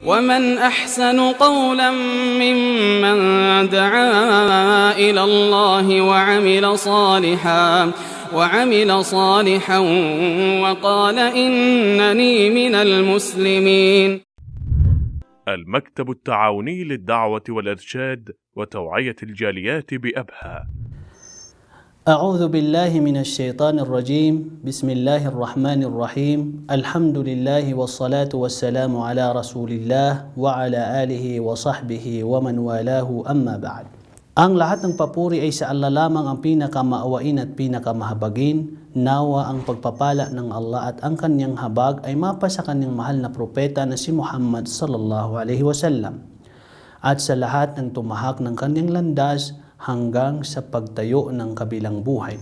ومن أحسن قولا ممن دعا إلى الله وعمل صالحا وقال إنني من المسلمين. المكتب التعاوني للدعوة والإرشاد وتوعية الجاليات بأبها. أعوذ بالله من الشيطان الرجيم. بسم الله الرحمن الرحيم. الحمد لله والصلاة والسلام على رسول الله وعلى آله وصحبه ومن والاه أما بعد. Ang lahat ng papuri ay sa Allah lamang ang pinakamaawain at pinakamahabagin. Nawa ang pagpapala ng Allah at ang kanyang habag ay mapa sa kanyang mahal na propeta na si Muhammad sallallahu alaihi wasallam at sa lahat ng tumahak ng kanyang landas hanggang sa pagtayo ng kabilang buhay.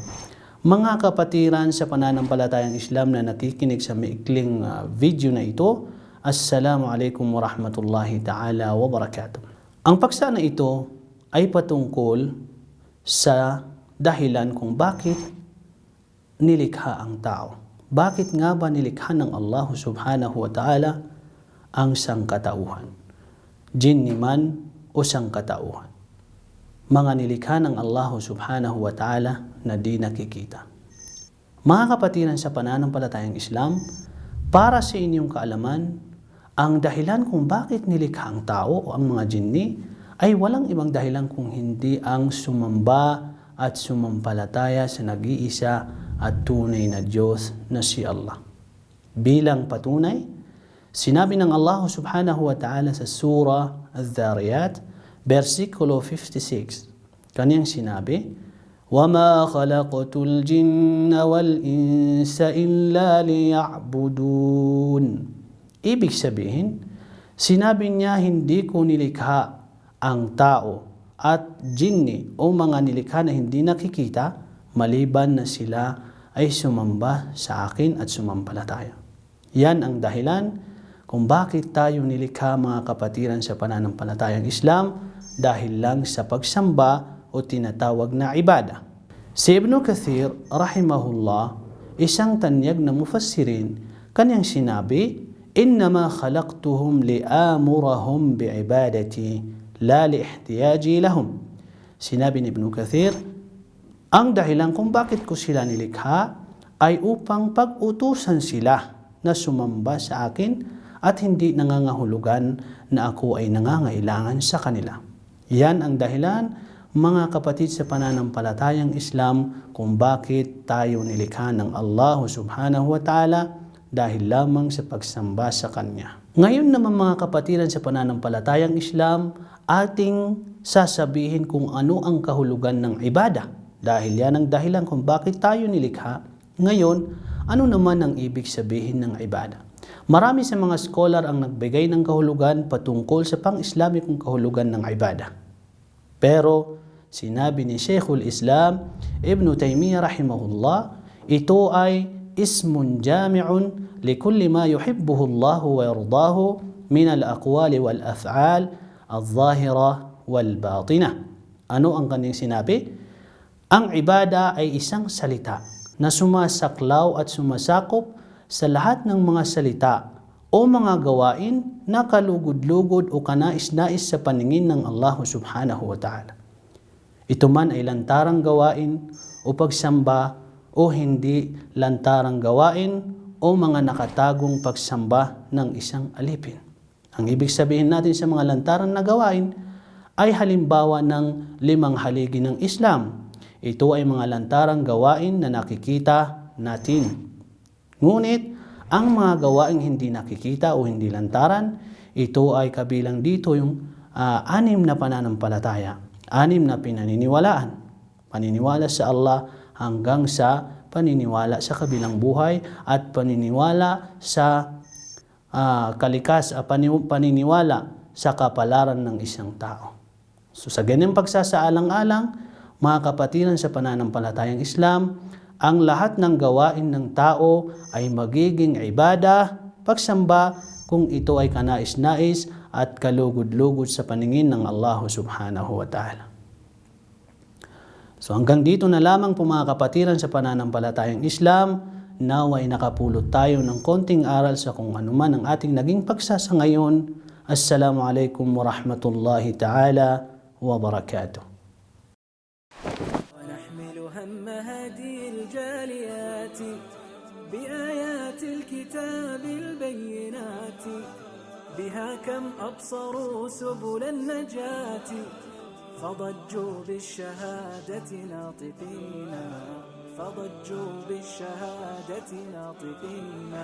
Mga kapatiran sa pananampalatayang Islam na nakikinig sa maikling video na ito, Assalamualaikum warahmatullahi ta'ala wabarakatuh. Ang paksa na ito ay patungkol sa dahilan kung bakit nilikha ang tao. Bakit nga ba nilikha ng Allah subhanahu wa ta'ala ang sangkatauhan? Jinni man o sangkatauhan. Mga nilikha ng Allah subhanahu wa ta'ala na di nakikita. Mga kapatiran sa pananampalatayang Islam, para sa inyong kaalaman, ang dahilan kung bakit nilikha ang tao o ang mga jinni ay walang ibang dahilan kung hindi ang sumamba at sumampalataya sa nag-iisa at tunay na Diyos na si Allah. Bilang patunay, sinabi ng Allah subhanahu wa ta'ala sa Surah Al-Dhariyat, versikulo 56, kaniyang sinabi, وَمَا خَلَقْتُ الْجِنَّ وَالْإِنسَ إِلَّا لِيَعْبُدُونَ. Ibig sabihin, sinabi niya hindi ko nilikha ang tao at jinni o mga nilikha na hindi nakikita maliban na sila ay sumamba sa akin at sumampalataya. Yan ang dahilan kung bakit tayo nilikha, mga kapatiran sa pananampalatayang Islam, dahil lang sa pagsamba o tinatawag na ibada. Si Ibn Kathir, rahimahullah, isang tanyag na mufassirin, kanyang sinabi, إِنَّمَا خَلَقْتُهُمْ لِآمُرَهُمْ بِعِبَادَتِي لَا لِإِحْتِيَاجِي لَهُمْ. Sinabi ni Ibn Kathir, ang dahilan kung bakit ko sila nilikha ay upang pag-utusan sila na sumamba sa akin at hindi nangangahulugan na ako ay nangangailangan sa kanila. Yan ang dahilan, mga kapatid sa pananampalatayang Islam, kung bakit tayo nilikha ng Allah subhanahu wa ta'ala dahil lamang sa pagsamba sa Kanya. Ngayon naman, mga kapatiran sa pananampalatayang Islam, ating sasabihin kung ano ang kahulugan ng ibada. Dahil yan ang dahilan kung bakit tayo nilikha. Ngayon, ano naman ang ibig sabihin ng ibada? Marami sa mga scholar ang nagbigay ng kahulugan patungkol sa pang-Islamikong kahulugan ng ibada. Pero sinabi ni Sheikhul Islam Ibn Taymiyyah rahimahullah, ito ay ismun jami'un likulli ma yuhibbuhu Allah wa yardahu min al-aqwali wal-af'al al-zahira wal-batina. Ano ang kanyang sinabi? Ang ibada ay isang salita na sumasaklaw at sumasakop sa lahat ng mga salita o mga gawain na kalugod-lugod o kanais-nais sa paningin ng Allah subhanahu wa ta'ala. Ito man ay lantarang gawain o pagsamba o hindi lantarang gawain o mga nakatagong pagsamba ng isang alipin. Ang ibig sabihin natin sa mga lantarang na gawain ay halimbawa ng 5 haligi ng Islam. Ito ay mga lantarang gawain na nakikita natin. Ngunit, ang mga gawaing hindi nakikita o hindi lantaran, ito ay kabilang dito yung 6 na pananampalataya, 6 na pinaniniwalaan. Paniniwala sa Allah hanggang sa paniniwala sa kabilang buhay at paniniwala sa paniniwala sa kapalaran ng isang tao. So sa ganyang pagsasaalang-alang, mga kapatiran sa pananampalatayang Islam, ang lahat ng gawain ng tao ay magiging ibada, pagsamba, kung ito ay kanais-nais at kalugod-lugod sa paningin ng Allah subhanahu wa ta'ala. So hanggang dito na lamang po, mga kapatiran sa pananampalatayang Islam. Naway nakapulot tayo ng konting aral sa kung ano man ang ating naging pagsasa ngayon السلام عليكم ورحمة الله تعالى وبركاته. ونحمل هم هدي الجاليات بآيات الكتاب البينات، بها كم أبصروا سبل النجاة، فضجوا بالشهادة ناطقين، فضجوا بالشهادة ناطقين.